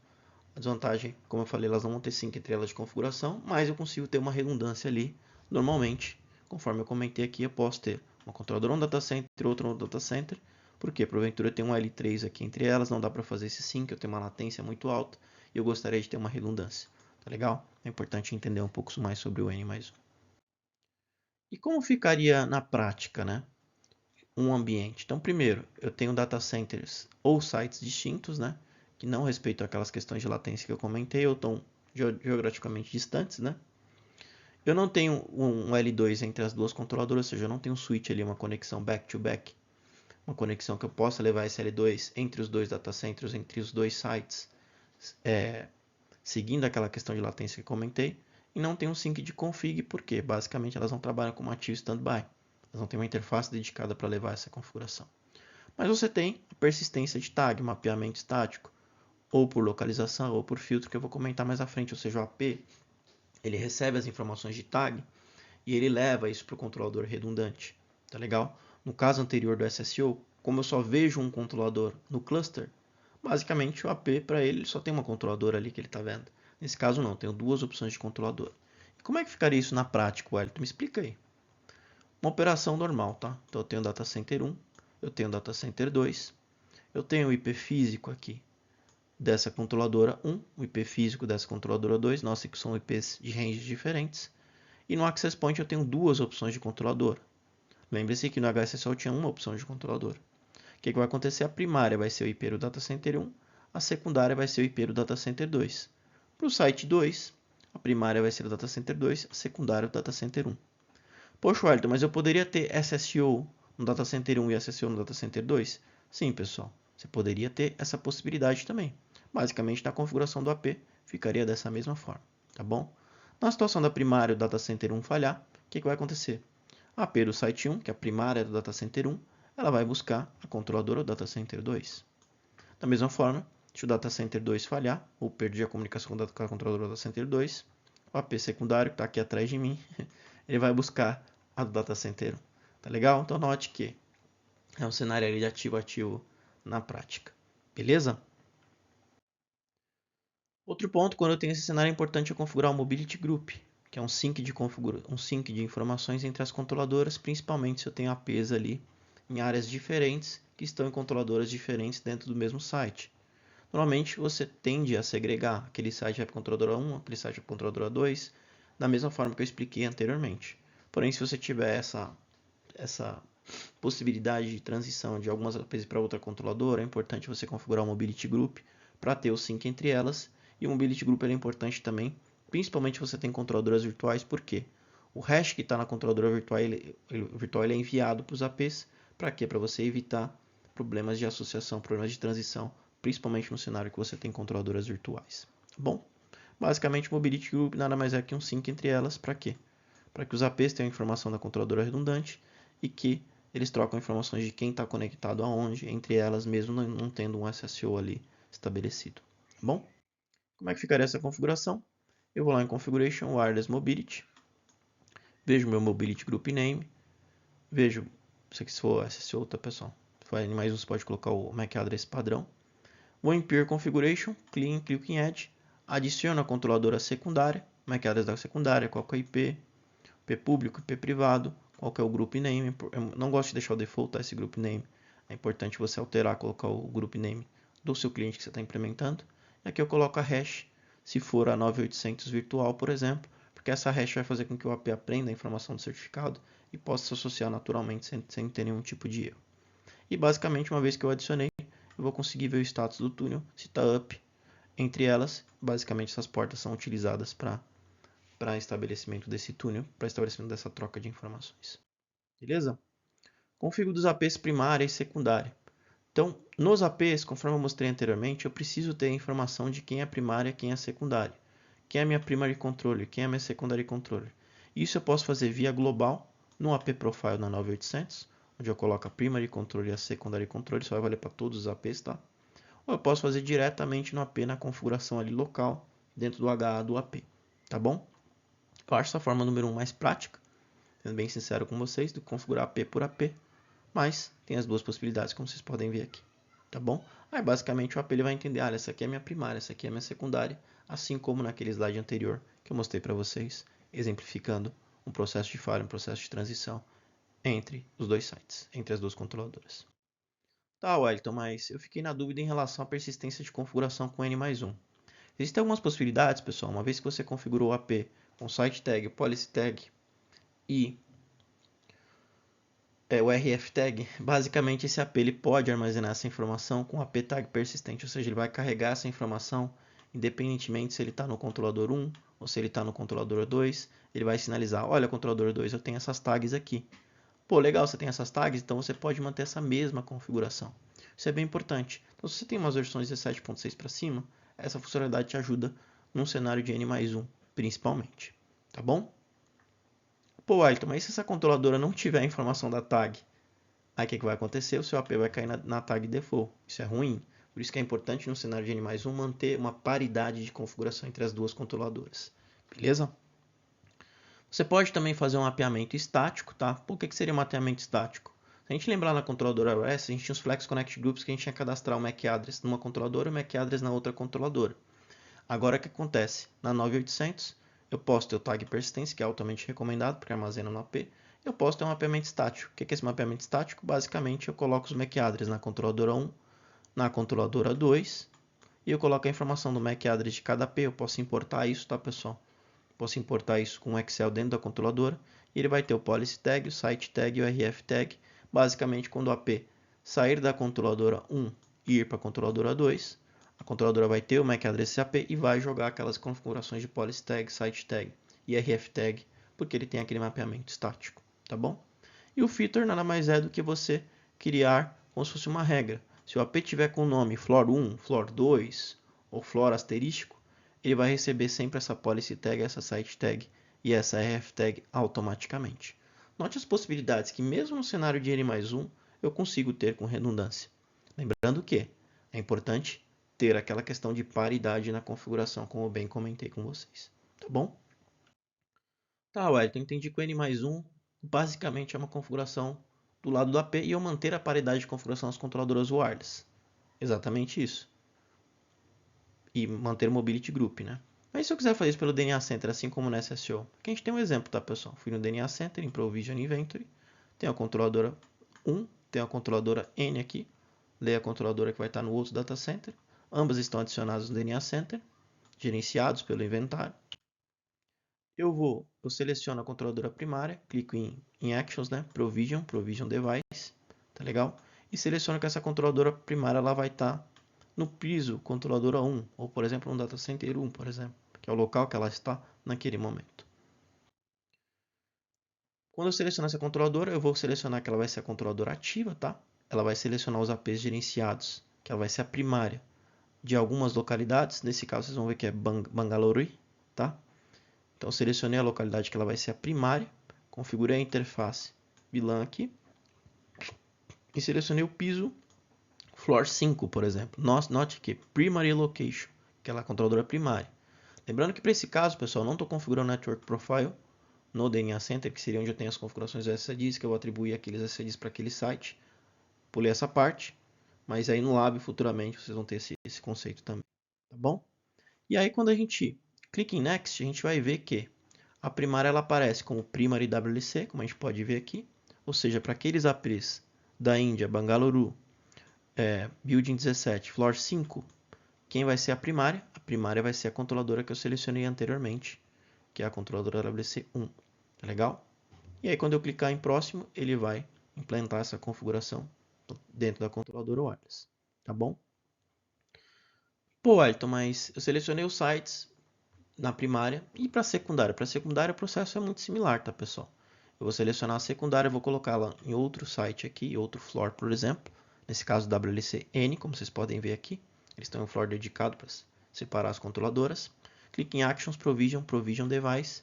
A desvantagem, como eu falei, elas não vão ter sync entre elas de configuração, mas eu consigo ter uma redundância ali. Normalmente, conforme eu comentei aqui, eu posso ter uma controladora no data center e outra no data center. Porque porventura tem um L3 aqui entre elas, não dá para fazer esse sync, eu tenho uma latência muito alta e eu gostaria de ter uma redundância. Tá legal? É importante entender um pouco mais sobre o N mais 1. E como ficaria na prática, né? Um ambiente. Então, primeiro, eu tenho data centers ou sites distintos, né? Que não respeitam aquelas questões de latência que eu comentei, ou estão geograficamente distantes, né? Eu não tenho um L2 entre as duas controladoras, ou seja, eu não tenho um switch ali, uma conexão back-to-back, uma conexão que eu possa levar esse L2 entre os dois data centers, entre os dois sites, seguindo aquela questão de latência que eu comentei. E não tem um sync de config, porque basicamente elas não trabalham como ativo standby. Elas não têm uma interface dedicada para levar essa configuração. Mas você tem a persistência de tag, mapeamento estático, ou por localização, ou por filtro, que eu vou comentar mais à frente. Ou seja, o AP ele recebe as informações de tag e ele leva isso para o controlador redundante. Tá legal? No caso anterior do SSO, como eu só vejo um controlador no cluster, basicamente o AP para ele só tem uma controladora ali que ele está vendo. Nesse caso não, tenho duas opções de controlador. E como é que ficaria isso na prática, Wellington? Me explica aí. Uma operação normal, tá? Então eu tenho data center 1, eu tenho data center 2, eu tenho o IP físico aqui dessa controladora 1, o IP físico dessa controladora 2, nossa, que são IPs de ranges diferentes. E no Access Point eu tenho duas opções de controlador. Lembre-se que no HSSO tinha uma opção de controlador. O que vai acontecer? A primária vai ser o IP do Data Center 1, a secundária vai ser o IP do Data Center 2. Para o site 2, a primária vai ser o Data Center 2, a secundária o Data Center 1. Poxa, Wellington, mas eu poderia ter SSO no Data Center 1 e SSO no Data Center 2? Sim, pessoal, você poderia ter essa possibilidade também. Basicamente, na configuração do AP, ficaria dessa mesma forma, tá bom? Na situação da primária, o Data Center 1 falhar, o que vai acontecer? A AP do site 1, que é a primária do Data Center 1, ela vai buscar a controladora do Data Center 2. Da mesma forma, se o Data Center 2 falhar, ou perder a comunicação com a controladora do Data Center 2, o AP secundário, que está aqui atrás de mim, ele vai buscar a do Data Center 1. Tá legal? Então note que é um cenário ali de ativo-ativo na prática. Beleza? Outro ponto, quando eu tenho esse cenário, é importante eu configurar o Mobility Group, que é um sync de informações entre as controladoras, principalmente se eu tenho APs ali em áreas diferentes que estão em controladoras diferentes dentro do mesmo site. Normalmente você tende a segregar, aquele site vai para a controladora 1, aquele site vai para a controladora 2, da mesma forma que eu expliquei anteriormente. Porém, se você tiver essa possibilidade de transição de algumas APs para outra controladora, é importante você configurar o Mobility Group para ter o sync entre elas. E o Mobility Group é importante também, principalmente se você tem controladoras virtuais, porque o hash que está na controladora virtual ele é enviado para os APs. Para quê? Para você evitar problemas de associação, problemas de transição, principalmente no cenário que você tem controladoras virtuais. Tá bom? Basicamente, o Mobility Group nada mais é que um sync entre elas. Para quê? Para que os APs tenham a informação da controladora redundante e que eles trocam informações de quem está conectado aonde, entre elas, mesmo não tendo um SSO ali estabelecido. Tá bom? Como é que ficaria essa configuração? Eu vou lá em Configuration Wireless Mobility, vejo meu Mobility Group Name, vejo, se aqui for SSO, tá pessoal? Se for mais um, você pode colocar o MAC address padrão. Vou em Peer Configuration, clico em Add, adiciono a controladora secundária, MAC address da secundária, qual que é o IP público, IP privado, qual que é o group name. Eu não gosto de deixar o default, tá, esse group name. É importante você alterar, colocar o group name do seu cliente que você está implementando. E aqui eu coloco a hash, se for a 9800 virtual, por exemplo, porque essa hash vai fazer com que o AP aprenda a informação do certificado e possa se associar naturalmente sem ter nenhum tipo de erro. E basicamente, uma vez que eu adicionei, eu vou conseguir ver o status do túnel, se está up entre elas. Basicamente, essas portas são utilizadas para estabelecimento desse túnel, para estabelecimento dessa troca de informações. Beleza? Configuro dos APs primária e secundária. Então, nos APs, conforme eu mostrei anteriormente, eu preciso ter a informação de quem é primária e quem é secundária. Quem é minha primary controller, quem é minha secondary controller. Isso eu posso fazer via global, no AP Profile na 9800, onde eu coloco a primary controller e a secondary controller, isso vai valer para todos os APs, tá? Ou eu posso fazer diretamente no AP na configuração ali local, dentro do HA do AP, tá bom? Eu acho essa forma número 1 mais prática, sendo bem sincero com vocês, do que configurar AP por AP, mas tem as duas possibilidades, como vocês podem ver aqui, tá bom? Aí basicamente o AP ele vai entender, essa aqui é a minha primária, essa aqui é a minha secundária, assim como naquele slide anterior que eu mostrei para vocês, exemplificando um processo de file, um processo de transição entre os dois sites, entre as duas controladoras. Tá, Wellington, mas eu fiquei na dúvida em relação à persistência de configuração com N+1. Existem algumas possibilidades, pessoal, uma vez que você configurou o AP com site tag, policy tag e o RF tag, basicamente esse AP ele pode armazenar essa informação com AP tag persistente, ou seja, ele vai carregar essa informação independentemente se ele está no controlador 1 ou se ele está no controlador 2, ele vai sinalizar, olha controlador 2, eu tenho essas tags aqui. Pô, legal, você tem essas tags, então você pode manter essa mesma configuração. Isso é bem importante. Então, se você tem umas versões 17.6 para cima, essa funcionalidade te ajuda num cenário de N+1, principalmente. Tá bom? Pô, Ailton, mas se essa controladora não tiver a informação da tag, aí o que vai acontecer? O seu AP vai cair na tag default. Isso é ruim. Por isso que é importante no cenário de N+1 manter uma paridade de configuração entre as duas controladoras. Beleza? Você pode também fazer um mapeamento estático, tá? Por que seria um mapeamento estático? Se a gente lembrar na controladora iOS, a gente tinha os Flex Connect Groups que a gente tinha que cadastrar o MAC address numa controladora e o MAC address na outra controladora. Agora o que acontece? Na 9800 eu posso ter o tag persistência, que é altamente recomendado porque armazena no AP. Eu posso ter um mapeamento estático. O que é esse mapeamento estático? Basicamente eu coloco os MAC address na controladora 1, na controladora 2 e eu coloco a informação do MAC address de cada AP. Eu posso importar isso, tá, pessoal? Posso importar isso com o Excel dentro da controladora e ele vai ter o policy tag, o site tag e o rf tag. Basicamente, quando o AP sair da controladora 1 e ir para a controladora 2, a controladora vai ter o MAC address AP e vai jogar aquelas configurações de policy tag, site tag e rf tag, porque ele tem aquele mapeamento estático, tá bom? E o filter nada mais é do que você criar como se fosse uma regra. Se o AP tiver com o nome floor 1, floor 2 ou floor asterístico, ele vai receber sempre essa policy tag, essa site tag e essa rf tag automaticamente. Note as possibilidades que mesmo no cenário de N+1 eu consigo ter com redundância. Lembrando que é importante ter aquela questão de paridade na configuração, como eu bem comentei com vocês. Tá bom? Tá, Wellington, entendi que o N+1 basicamente é uma configuração do lado do AP e eu manter a paridade de configuração das controladoras wireless. Exatamente isso. E manter o Mobility Group, né? Mas se eu quiser fazer isso pelo DNA Center, assim como no SSO, aqui a gente tem um exemplo, tá, pessoal? Fui no DNA Center, em Provision Inventory, tem a controladora 1, tem a controladora N aqui, leia a controladora que vai estar no outro data center. Ambas estão adicionadas no DNA Center, gerenciados pelo inventário. Eu seleciono a controladora primária, clico em Actions, né? Provision Device, tá legal? E seleciono que essa controladora primária ela vai estar no piso controladora 1, ou por exemplo no data center 1, por exemplo, que é o local que ela está naquele momento. Quando eu selecionar essa controladora, eu vou selecionar que ela vai ser a controladora ativa, tá? Ela vai selecionar os APs gerenciados, que ela vai ser a primária de algumas localidades. Nesse caso, vocês vão ver que é Bangalore, tá? Então, selecionei a localidade que ela vai ser a primária, configurei a interface VLAN aqui e selecionei o piso Floor 5, por exemplo. Note que Primary Location, que ela é a controladora primária. Lembrando que para esse caso, pessoal, não estou configurando o Network Profile no DNA Center, que seria onde eu tenho as configurações dos SSIDs, que eu vou atribuir aqueles SSIDs para aquele site. Pulei essa parte, mas aí no Lab, futuramente, vocês vão ter esse conceito também, tá bom? E aí, quando a gente clica em Next, a gente vai ver que a primária ela aparece como Primary WLC, como a gente pode ver aqui, ou seja, para aqueles APs da Índia, Bangalore, Building 17, Floor 5, quem vai ser a primária? A primária vai ser a controladora que eu selecionei anteriormente, que é a controladora WC1, tá legal? E aí quando eu clicar em próximo, ele vai implantar essa configuração dentro da controladora wireless, tá bom? Pô, Elton, mas eu selecionei os sites na primária e para a secundária. Para a secundária o processo é muito similar, tá, pessoal? Eu vou selecionar a secundária, vou colocá-la em outro site aqui, outro floor, por exemplo. Nesse caso, WLC N, como vocês podem ver aqui. Eles têm um floor dedicado para separar as controladoras. Clique em Actions, Provision Device.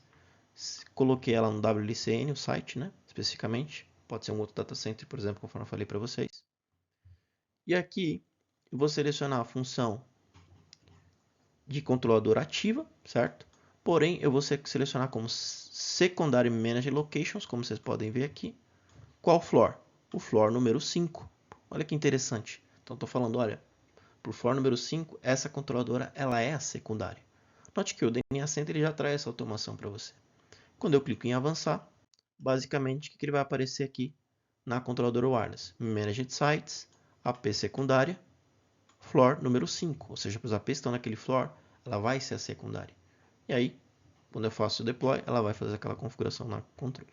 Coloquei ela no WLC N, o site, né? Especificamente. Pode ser um outro data center, por exemplo, conforme eu falei para vocês. E aqui, eu vou selecionar a função de controladora ativa, certo? Porém, eu vou selecionar como Secondary Manage Locations, como vocês podem ver aqui. Qual floor? O floor número 5. Olha que interessante. Então, estou falando, olha, para o floor número 5, essa controladora ela é a secundária. Note que o DNA Center ele já traz essa automação para você. Quando eu clico em avançar, basicamente, o que ele vai aparecer aqui na controladora wireless? Managed Sites, AP secundária, floor número 5. Ou seja, para os APs que estão naquele floor, ela vai ser a secundária. E aí, quando eu faço o deploy, ela vai fazer aquela configuração na controle.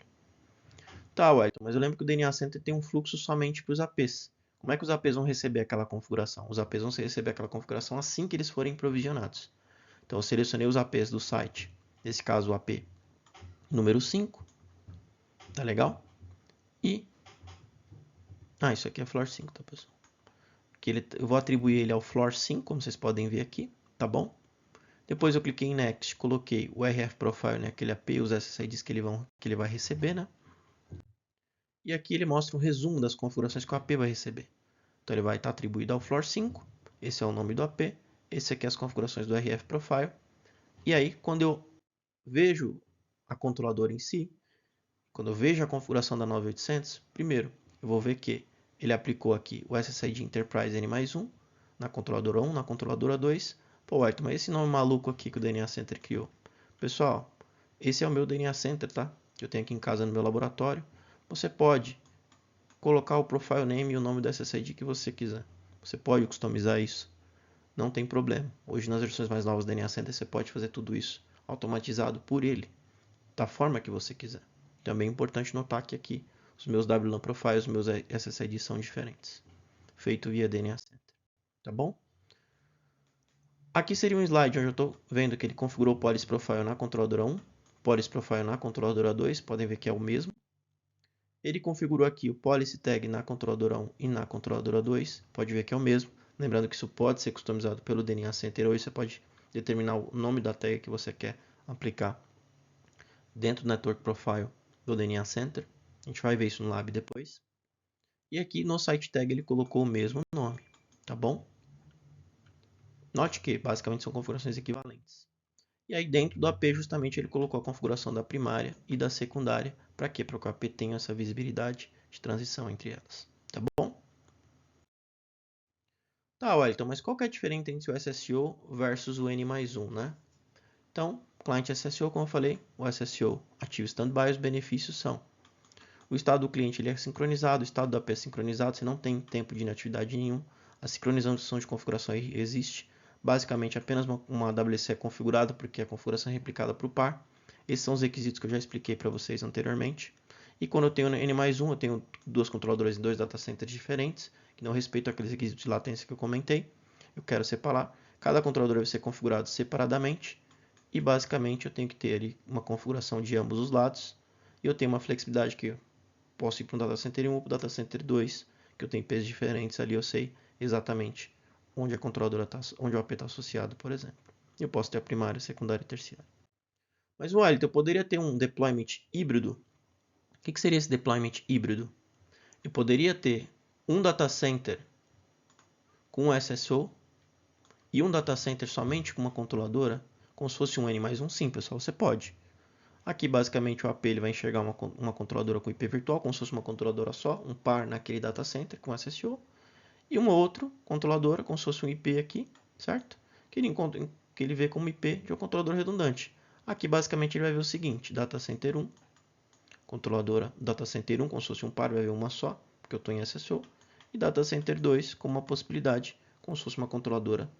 Tá, Wellington, mas eu lembro que o DNA Center tem um fluxo somente para os APs. Como é que os APs vão receber aquela configuração? Os APs vão receber aquela configuração assim que eles forem provisionados. Então eu selecionei os APs do site, nesse caso o AP número 5, tá legal? E isso aqui é floor 5, tá, pessoal? Eu vou atribuir ele ao floor 5, como vocês podem ver aqui, tá bom? Depois eu cliquei em Next, coloquei o RF Profile naquele AP, os SSIDs que ele vai receber, né? E aqui ele mostra um resumo das configurações que o AP vai receber. Então ele vai estar atribuído ao Floor 5, esse é o nome do AP, esse aqui é as configurações do RF Profile. E aí, quando eu vejo a controladora em si, quando eu vejo a configuração da 9800, primeiro, eu vou ver que ele aplicou aqui o SSID Enterprise N+1 na controladora 1, na controladora 2, Pô, Ayrton, mas esse nome maluco aqui que o DNA Center criou. Pessoal, esse é o meu DNA Center, tá? Que eu tenho aqui em casa no meu laboratório. Você pode colocar o profile name e o nome do SSID que você quiser. Você pode customizar isso. Não tem problema. Hoje nas versões mais novas do DNA Center você pode fazer tudo isso automatizado por ele, da forma que você quiser. Também é importante notar que aqui os meus WLAN profiles, os meus SSIDs são diferentes. Feito via DNA Center. Tá bom? Aqui seria um slide onde eu estou vendo que ele configurou o Policy Profile na controladora 1, Policy Profile na controladora 2, podem ver que é o mesmo. Ele configurou aqui o Policy Tag na controladora 1 e na controladora 2, pode ver que é o mesmo. Lembrando que isso pode ser customizado pelo DNA Center, ou você pode determinar o nome da tag que você quer aplicar dentro do Network Profile do DNA Center. A gente vai ver isso no lab depois. E aqui no Site Tag ele colocou o mesmo nome, tá bom? Note que basicamente são configurações equivalentes. E aí dentro do AP justamente ele colocou a configuração da primária e da secundária. Para quê? Para que o AP tenha essa visibilidade de transição entre elas. Tá bom? Tá, Wellington, mas qual que é a diferença entre o SSO versus o N+1, né? Então, cliente SSO, como eu falei, o SSO ativo standby, os benefícios são: o estado do cliente ele é sincronizado, o estado do AP é sincronizado, você não tem tempo de inatividade nenhum, a sincronização de configuração existe. Basicamente, apenas uma WC é configurada, porque a configuração é replicada para o par. Esses são os requisitos que eu já expliquei para vocês anteriormente. E quando eu tenho N+1, eu tenho duas controladoras em dois data centers diferentes, que não respeitam aqueles requisitos de latência que eu comentei. Eu quero separar. Cada controlador deve ser configurado separadamente. E basicamente eu tenho que ter ali uma configuração de ambos os lados. E eu tenho uma flexibilidade que eu posso ir para um data center 1 ou para o data center 2, que eu tenho IPs diferentes ali, eu sei exatamente onde a controladora tá, onde o AP está associado, por exemplo. Eu posso ter a primária, secundária e terciária. Mas, Wellington, eu poderia ter um deployment híbrido? O que seria esse deployment híbrido? Eu poderia ter um data center com SSO e um data center somente com uma controladora, como se fosse um N+1? Sim, pessoal, você pode. Aqui, basicamente, o AP ele vai enxergar uma controladora com IP virtual, como se fosse uma controladora só, um par naquele data center com SSO, e uma outra controladora, como se fosse um IP aqui, certo? Que ele vê como IP de um controlador redundante. Aqui, basicamente, ele vai ver o seguinte: data center 1, controladora data center 1, como se fosse um par, vai ver uma só, porque eu estou em SSO, e data center 2 como uma possibilidade, como se fosse uma controladora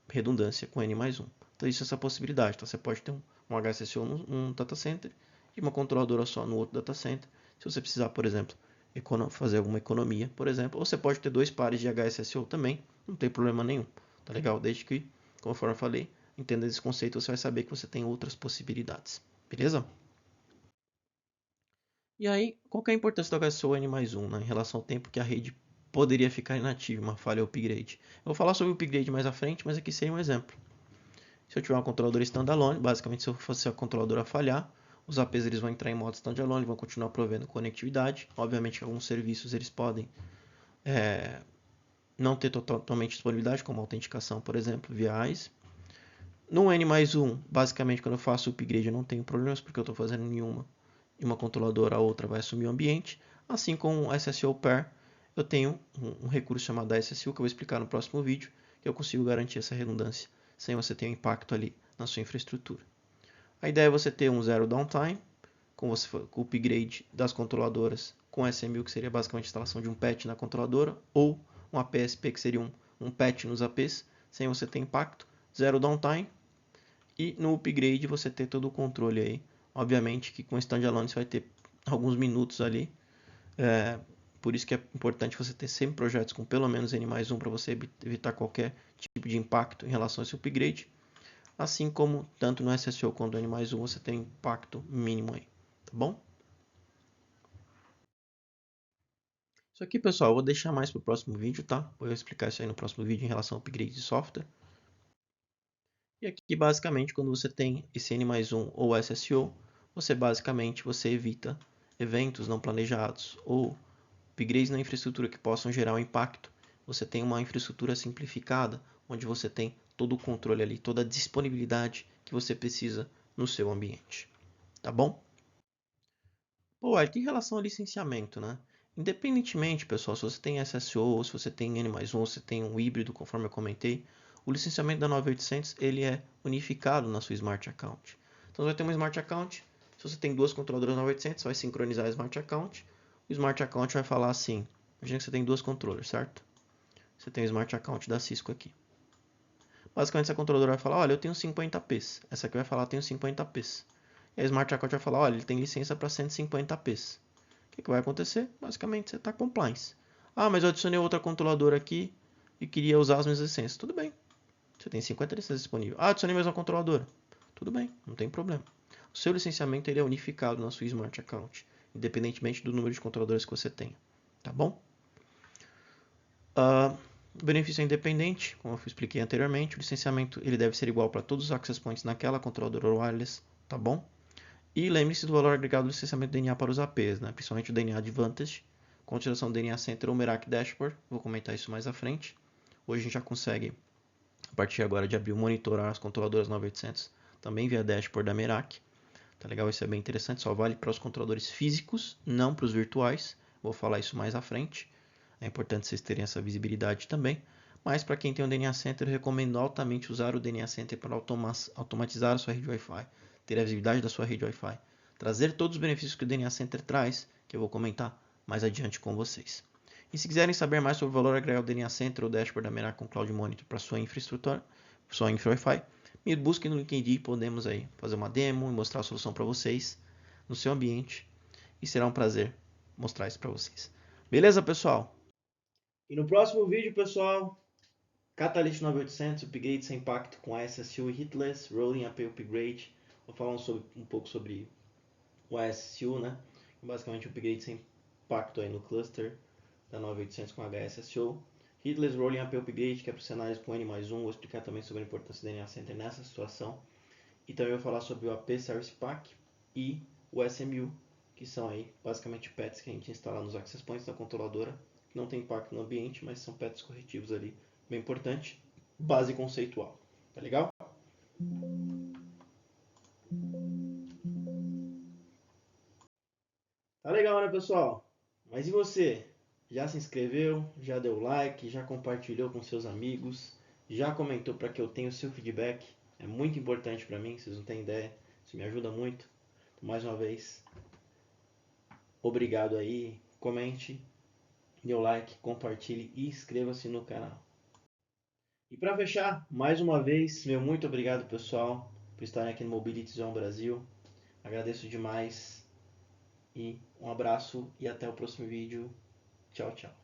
redundância com N+1. Então, isso é essa possibilidade. Então, você pode ter um HSSO num data center e uma controladora só no outro data center. Se você precisar, por exemplo, fazer alguma economia, por exemplo, ou você pode ter dois pares de HSSO também, não tem problema nenhum. Tá legal? Desde que, conforme eu falei, entenda esse conceito, você vai saber que você tem outras possibilidades. Beleza? E aí, qual que é a importância do HSO N+1, né, em relação ao tempo que a rede poderia ficar inativa, uma falha upgrade? Eu vou falar sobre o upgrade mais à frente, mas aqui seria um exemplo. Se eu tiver uma controladora standalone, basicamente se eu fosse a controladora falhar, os APs eles vão entrar em modo standalone, vão continuar provendo conectividade. Obviamente que alguns serviços eles podem não ter totalmente disponibilidade, como autenticação, por exemplo, via AIS. No N+1, basicamente quando eu faço o upgrade eu não tenho problemas, porque eu estou fazendo nenhuma e uma controladora a outra vai assumir o ambiente. Assim como o SSO pair, eu tenho um recurso chamado SSU, que eu vou explicar no próximo vídeo, que eu consigo garantir essa redundância sem você ter um impacto ali na sua infraestrutura. A ideia é você ter um zero downtime, com o upgrade das controladoras com SMU, que seria basicamente a instalação de um patch na controladora, ou um APSP, que seria um patch nos APs, sem você ter impacto, zero downtime, e no upgrade você ter todo o controle aí. Obviamente que com standalone você vai ter alguns minutos ali, por isso que é importante você ter sempre projetos com pelo menos N+1 para você evitar qualquer tipo de impacto em relação a esse upgrade. Assim como tanto no SSO quanto no N+1 você tem impacto mínimo aí, tá bom? Isso aqui, pessoal, eu vou deixar mais para o próximo vídeo, tá? Vou explicar isso aí no próximo vídeo em relação ao upgrade de software. E aqui, basicamente, quando você tem esse N+1 ou SSO, você evita eventos não planejados ou upgrades na infraestrutura que possam gerar um impacto. Você tem uma infraestrutura simplificada, onde você tem todo o controle ali, toda a disponibilidade que você precisa no seu ambiente. Tá bom? Pô, aí tem relação ao licenciamento, né? Independentemente, pessoal, se você tem SSO, ou se você tem N+1, ou se você tem um híbrido, conforme eu comentei, O licenciamento da 9800 ele é unificado na sua Smart Account. Então, você vai ter uma Smart Account. Se você tem duas controladoras 9800, você vai sincronizar a Smart Account. O Smart Account vai falar assim, imagina que você tem duas controllers, certo? Você tem o Smart Account da Cisco aqui. Basicamente, essa controladora vai falar, olha, eu tenho 50Ps. Essa aqui vai falar, eu tenho 50Ps. E a Smart Account vai falar, olha, ele tem licença para 150Ps. O que vai acontecer? Basicamente, você está compliance. Ah, mas eu adicionei outra controladora aqui e queria usar as mesmas licenças. Tudo bem. Você tem 50 licenças disponíveis. Ah, adicionei mais uma controladora. Tudo bem, não tem problema. O seu licenciamento ele é unificado na sua Smart Account, independentemente do número de controladoras que você tenha. Tá bom? O benefício é independente, como eu expliquei anteriormente. O licenciamento ele deve ser igual para todos os access points naquela controladora wireless. Tá bom? E lembre-se do valor agregado do licenciamento DNA para os APs, né? Principalmente o DNA Advantage, com utilização do DNA Center ou Merak Dashboard. Vou comentar isso mais à frente. Hoje a gente já consegue, a partir agora de abril, monitorar as controladoras 9800 também via dashboard da Merak. Tá legal? Isso é bem interessante. Só vale para os controladores físicos, não para os virtuais. Vou falar isso mais à frente. É importante vocês terem essa visibilidade também. Mas para quem tem um DNA Center, eu recomendo altamente usar o DNA Center para automatizar a sua rede Wi-Fi, ter a visibilidade da sua rede Wi-Fi, trazer todos os benefícios que o DNA Center traz, que eu vou comentar mais adiante com vocês. E se quiserem saber mais sobre o valor agregado do DNA Center ou dashboard da Merak com Cloud Monitor para sua infraestrutura, sua infra Wi-Fi, me busquem no LinkedIn e podemos aí fazer uma demo e mostrar a solução para vocês no seu ambiente. E será um prazer mostrar isso para vocês. Beleza, pessoal? E no próximo vídeo, pessoal, Catalyst 9800, upgrade sem impacto com ASSU hitless, Rolling AP upgrade. Vou falar um pouco sobre o ASSU, né? Basicamente, upgrade sem impacto aí no cluster da 9800 com HSSU. Hitless Rolling AP upgrade, que é para os cenários com N+1. Vou explicar também sobre a importância do DNA Center nessa situação. E também vou falar sobre o AP Service Pack e o SMU, que são aí basicamente pets que a gente instala nos access points da controladora, que não tem impacto no ambiente, mas são pets corretivos ali, bem importante, base conceitual. Tá legal? Tá legal, né, pessoal? Mas e você? Já se inscreveu? Já deu like? Já compartilhou com seus amigos? Já comentou para que eu tenha o seu feedback? É muito importante para mim, vocês não têm ideia. Isso me ajuda muito. Mais uma vez, obrigado aí. Comente, dê o like, compartilhe e inscreva-se no canal. E para fechar, mais uma vez, meu muito obrigado, pessoal, por estarem aqui no Mobility Zone Brasil. Agradeço demais e um abraço e até o próximo vídeo. Tchau, tchau.